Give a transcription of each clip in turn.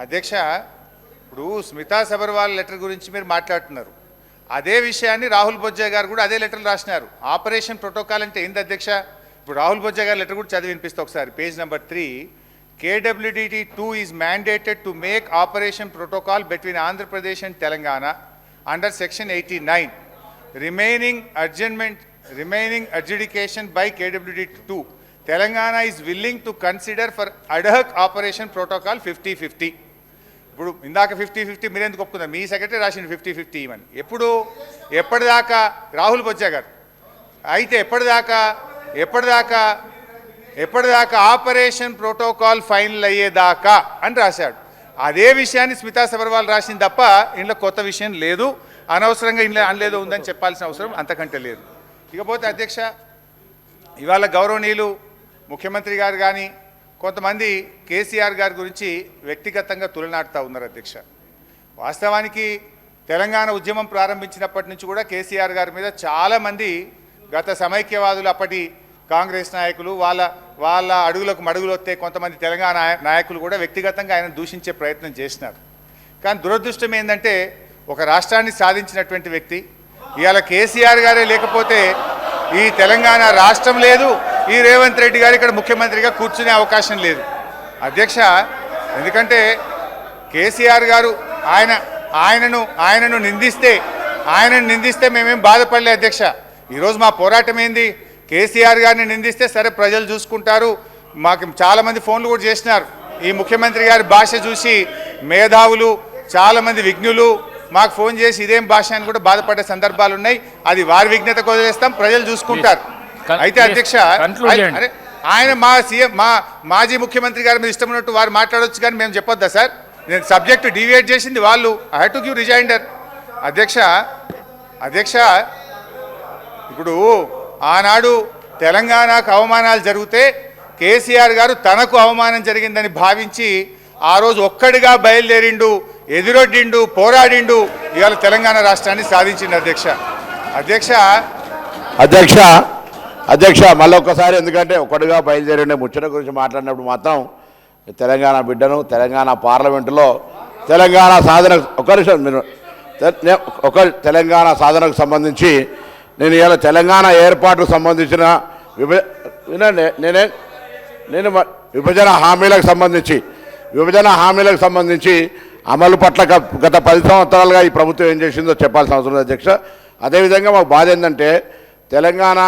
అధ్యక్ష, ఇప్పుడు స్మితా సబర్వాల్ లెటర్ గురించి మీరు మాట్లాడుతున్నారు. అదే విషయాన్ని రాహుల్ బొజ్జా గారు కూడా అదే లెటర్లు రాసినారు. ఆపరేషన్ ప్రోటోకాల్ అంటే ఏంది అధ్యక్ష? ఇప్పుడు రాహుల్ బొజ్జా గారి లెటర్ కూడా చదివి వినిపిస్తే ఒకసారి. Page number 3, KWDT 2 is mandated to make operation protocol between Andhra Pradesh and Telangana under section 89. Remaining adjudication by KWDT 2. Telangana is willing to consider for ad hoc operation protocol 50-50. ఇప్పుడు ఇందాక 50-50 మీరు ఎందుకు ఒప్పుకున్నారు? మీ secretary రాసింది 50-50 ఇవని. ఎప్పటిదాకా రాహుల్ బొజ్జా గారు అయితే ఎప్పటిదాకా ఆపరేషన్ ప్రోటోకాల్ ఫైనల్ అయ్యేదాకా అని రాశాడు. అదే విషయాన్ని స్మితా సబర్వాల్ రాసింది తప్ప ఇంట్లో కొత్త విషయం లేదు. అనవసరంగా ఇంట్లో అనలేదో ఉందని చెప్పాల్సిన అవసరం అంతకంటే లేదు. ఇకపోతే అధ్యక్ష, ఇవాళ గౌరవనీయులు ముఖ్యమంత్రి గారు కానీ కొంతమంది కేసీఆర్ గారి గురించి వ్యక్తిగతంగా తులనాడుతూ ఉన్నారు అధ్యక్ష. వాస్తవానికి తెలంగాణ ఉద్యమం ప్రారంభించినప్పటి నుంచి కూడా కేసీఆర్ గారి మీద చాలామంది గత సమైక్యవాదులు, అప్పటి కాంగ్రెస్ నాయకులు, వాళ్ళ అడుగులకు మడుగులు వస్తే కొంతమంది తెలంగాణ నాయకులు కూడా వ్యక్తిగతంగా ఆయన దూషించే ప్రయత్నం చేసినారు. కానీ దురదృష్టం ఏంటంటే ఒక రాష్ట్రాన్ని సాధించినటువంటి వ్యక్తి ఇవాళ కేసీఆర్ గారే లేకపోతే ఈ తెలంగాణ రాష్ట్రం లేదు, ఈ రేవంత్ రెడ్డి గారు ఇక్కడ ముఖ్యమంత్రిగా కూర్చునే అవకాశం లేదు అధ్యక్ష. ఎందుకంటే కేసీఆర్ గారు ఆయనను నిందిస్తే మేమేం బాధపడలే అధ్యక్ష. ఈరోజు మా పోరాటం ఏంది? కేసీఆర్ గారిని నిందిస్తే సరే ప్రజలు చూసుకుంటారు. మాకు చాలామంది ఫోన్లు కూడా చేసినారు. ఈ ముఖ్యమంత్రి గారి భాష చూసి మేధావులు, చాలామంది విఘ్నులు మాకు ఫోన్ చేసి ఇదేం భాష అని కూడా బాధపడే సందర్భాలు ఉన్నాయి. అది వారి విఘ్నతకు వదిలేస్తాం, ప్రజలు చూసుకుంటారు. అయితే అధ్యక్ష, ఆయన మాజీ ముఖ్యమంత్రి గారి మీద ఇష్టం ఉన్నట్టు వారు మాట్లాడవచ్చు, కానీ మేము చెప్పొద్దా సార్? నేను సబ్జెక్టు డివియేట్ చేసింది వాళ్ళు. I have to give rejoinder అధ్యక్ష. ఇప్పుడు ఆనాడు తెలంగాణకు అవమానాలు జరిగితే కేసీఆర్ గారు తనకు అవమానం జరిగిందని భావించి ఆ రోజు ఒక్కడిగా బయలుదేరిండు, ఎదురొడ్డిండు, పోరాడిండు, ఇవాళ తెలంగాణ రాష్ట్రాన్ని సాధించిండు అధ్యక్ష మళ్ళీ ఒక్కసారి, ఎందుకంటే ఒక్కడిగా బయలుదేరిండే ముచ్చట గురించి మాట్లాడినప్పుడు మాత్రం తెలంగాణ బిడ్డను తెలంగాణ పార్లమెంటులో తెలంగాణ సాధన తెలంగాణ సాధనకు సంబంధించి నేను ఇవాళ తెలంగాణ ఏర్పాటుకు సంబంధించిన విభజన హామీలకు సంబంధించి అమలు పట్ల గత 10 సంవత్సరాలుగా ఈ ప్రభుత్వం ఏం చేసిందో చెప్పాల్సిన అవసరం ఉంది అధ్యక్ష. అదేవిధంగా మాకు బాధ ఏంటంటే తెలంగాణ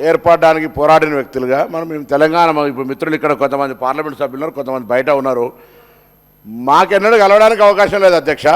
ఏర్పడడానికి పోరాడిన వ్యక్తులుగా మేము తెలంగాణ, ఇప్పుడు మిత్రులు ఇక్కడ కొంతమంది పార్లమెంట్ సభ్యులు ఉన్నారు, కొంతమంది బయట ఉన్నారు, మాకెన్నడూ కలవడానికి అవకాశం లేదు అధ్యక్ష.